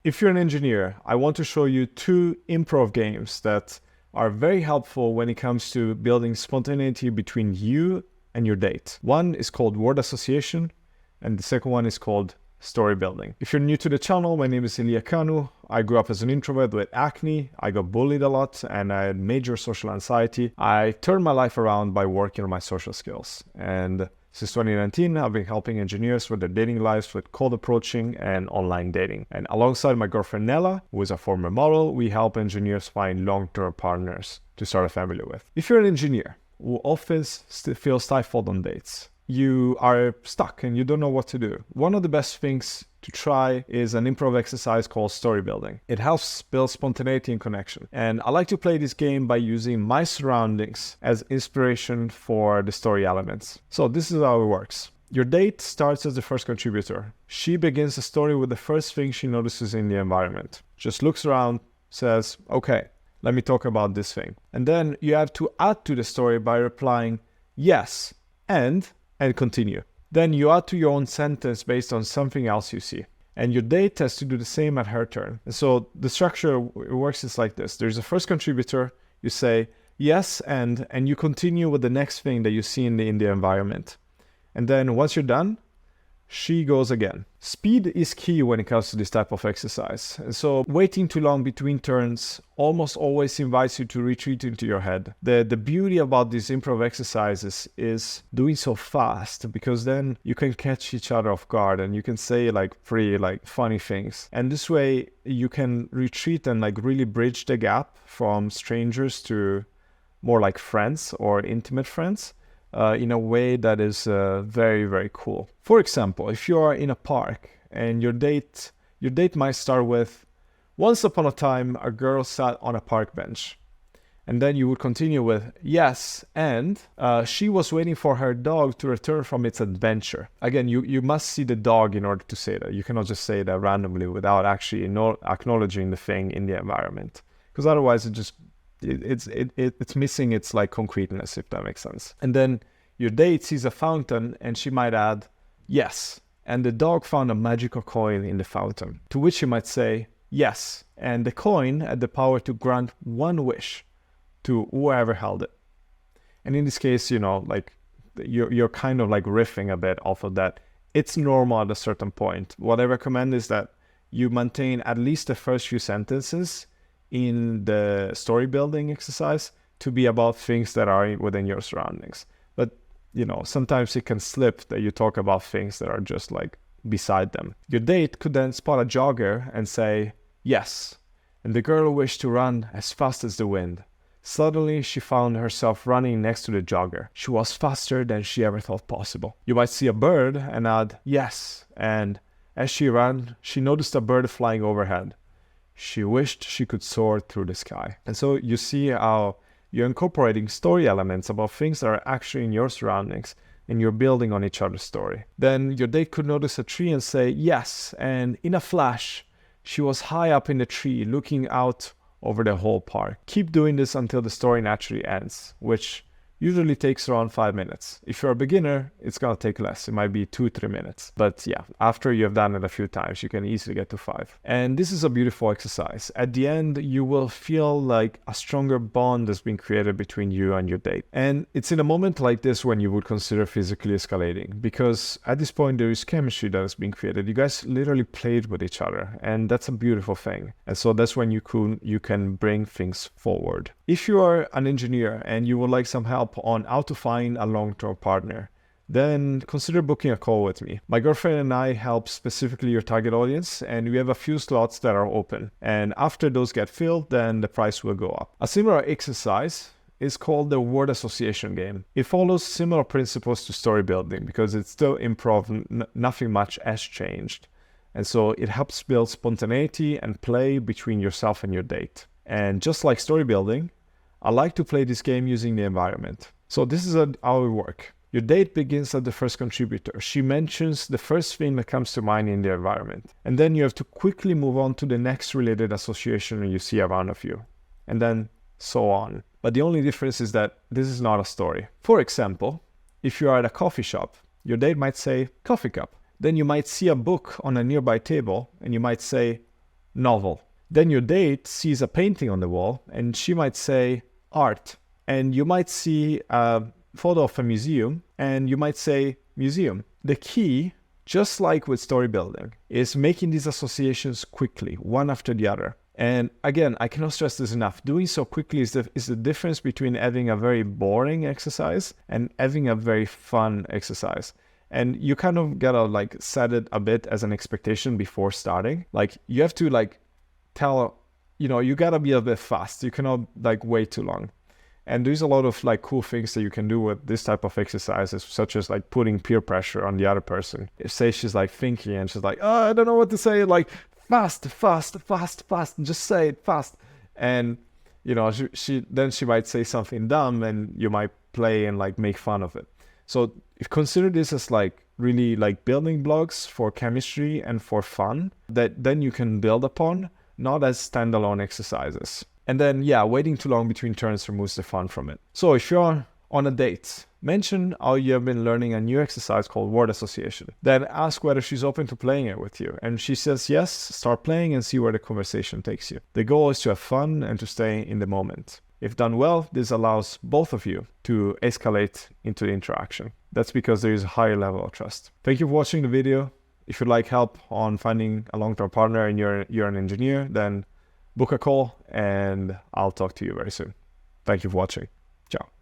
If you're an engineer, I want to show you two improv games that are very helpful when it comes to building spontaneity between you and your date. One is called word association, and the second one is called Storybuilding. If you're new to the channel, my name is Ilya Kanu. I grew up as an introvert with acne. I got bullied a lot and I had major social anxiety. I turned my life around by working on my social skills. And since 2019, I've been helping engineers with their dating lives with cold approaching and online dating. And alongside my girlfriend Nella, who is a former model, we help engineers find long-term partners to start a family with. If you're an engineer who often feels stifled on dates, you are stuck and you don't know what to do, one of the best things to try is an improv exercise called Storybuilding. It helps build spontaneity and connection. And I like to play this game by using my surroundings as inspiration for the story elements. So this is how it works. Your date starts as the first contributor. She begins the story with the first thing she notices in the environment. Just looks around, says, okay, let me talk about this thing. And then you have to add to the story by replying yes and continue. Then you add to your own sentence based on something else you see. And your date has to do the same at her turn. And so the structure works is like this. There's a first contributor, you say yes and you continue with the next thing that you see in the environment. And then once you're done, she goes again. Speed is key when it comes to this type of exercise. And so waiting too long between turns almost always invites you to retreat into your head. The beauty about these improv exercises is doing so fast, because then you can catch each other off guard and you can say pretty funny things. And this way you can retreat and really bridge the gap from strangers to more like friends or intimate friends. In a way that is very, very cool. For example, if you are in a park and your date might start with, once upon a time, a girl sat on a park bench. And then you would continue with, yes, and she was waiting for her dog to return from its adventure. Again, you must see the dog in order to say that. You cannot just say that randomly without actually acknowledging the thing in the environment. Because otherwise it's missing its concreteness, if that makes sense. And then your date sees a fountain and she might add yes, and the dog found a magical coin in the fountain, to which you might say yes, and the coin had the power to grant one wish to whoever held it. And in this case, you're kind of riffing a bit off of that. It's normal at a certain point. What I recommend is that you maintain at least the first few sentences in the story building exercise to be about things that are within your surroundings. But, sometimes it can slip that you talk about things that are just beside them. Your date could then spot a jogger and say, yes. And the girl wished to run as fast as the wind. Suddenly, she found herself running next to the jogger. She was faster than she ever thought possible. You might see a bird and add, yes. And as she ran, she noticed a bird flying overhead. She wished she could soar through the sky. And so you see how you're incorporating story elements about things that are actually in your surroundings, and you're building on each other's story. Then your date could notice a tree and say, yes. And in a flash, she was high up in the tree looking out over the whole park. Keep doing this until the story naturally ends, which usually takes around 5 minutes. If you're a beginner, it's gonna take less. It might be 2-3 minutes. But yeah, after you've done it a few times, you can easily get to 5. And this is a beautiful exercise. At the end, you will feel like a stronger bond has been created between you and your date. And it's in a moment like this when you would consider physically escalating, because at this point there is chemistry that has been created. You guys literally played with each other, and that's a beautiful thing. And so that's when you can bring things forward. If you are an engineer and you would like some help on how to find a long-term partner, then consider booking a call with me. My girlfriend and I help specifically your target audience, and we have a few slots that are open. And after those get filled, then the price will go up. A similar exercise is called the word association game. It follows similar principles to story building because it's still improv, nothing much has changed. And so it helps build spontaneity and play between yourself and your date. And just like story building, I like to play this game using the environment. So this is how it works. Your date begins at the first contributor. She mentions the first thing that comes to mind in the environment. And then you have to quickly move on to the next related association you see around of you. And then so on. But the only difference is that this is not a story. For example, if you are at a coffee shop, your date might say, coffee cup. Then you might see a book on a nearby table and you might say, novel. Then your date sees a painting on the wall and she might say art. And you might see a photo of a museum and you might say museum. The key, just like with story building, is making these associations quickly, one after the other. And again, I cannot stress this enough. Doing so quickly is the difference between having a very boring exercise and having a very fun exercise. And you kind of gotta like set it a bit as an expectation before starting. Like you have to like tell, you gotta be a bit fast. You cannot like wait too long. And there's a lot of like cool things that you can do with this type of exercises, such as like putting peer pressure on the other person. If say she's like thinking and she's like, oh, I don't know what to say, like fast, and just say it fast. And she might say something dumb and you might play and like make fun of it. So consider this as like really like building blocks for chemistry and for fun that then you can build upon, not as standalone exercises. And then, waiting too long between turns removes the fun from it. So if you're on a date, mention how you have been learning a new exercise called word association. Then ask whether she's open to playing it with you. And she says yes, start playing and see where the conversation takes you. The goal is to have fun and to stay in the moment. If done well, this allows both of you to escalate into the interaction. That's because there is a higher level of trust. Thank you for watching the video. If you'd like help on finding a long-term partner and you're an engineer, then book a call and I'll talk to you very soon. Thank you for watching. Ciao.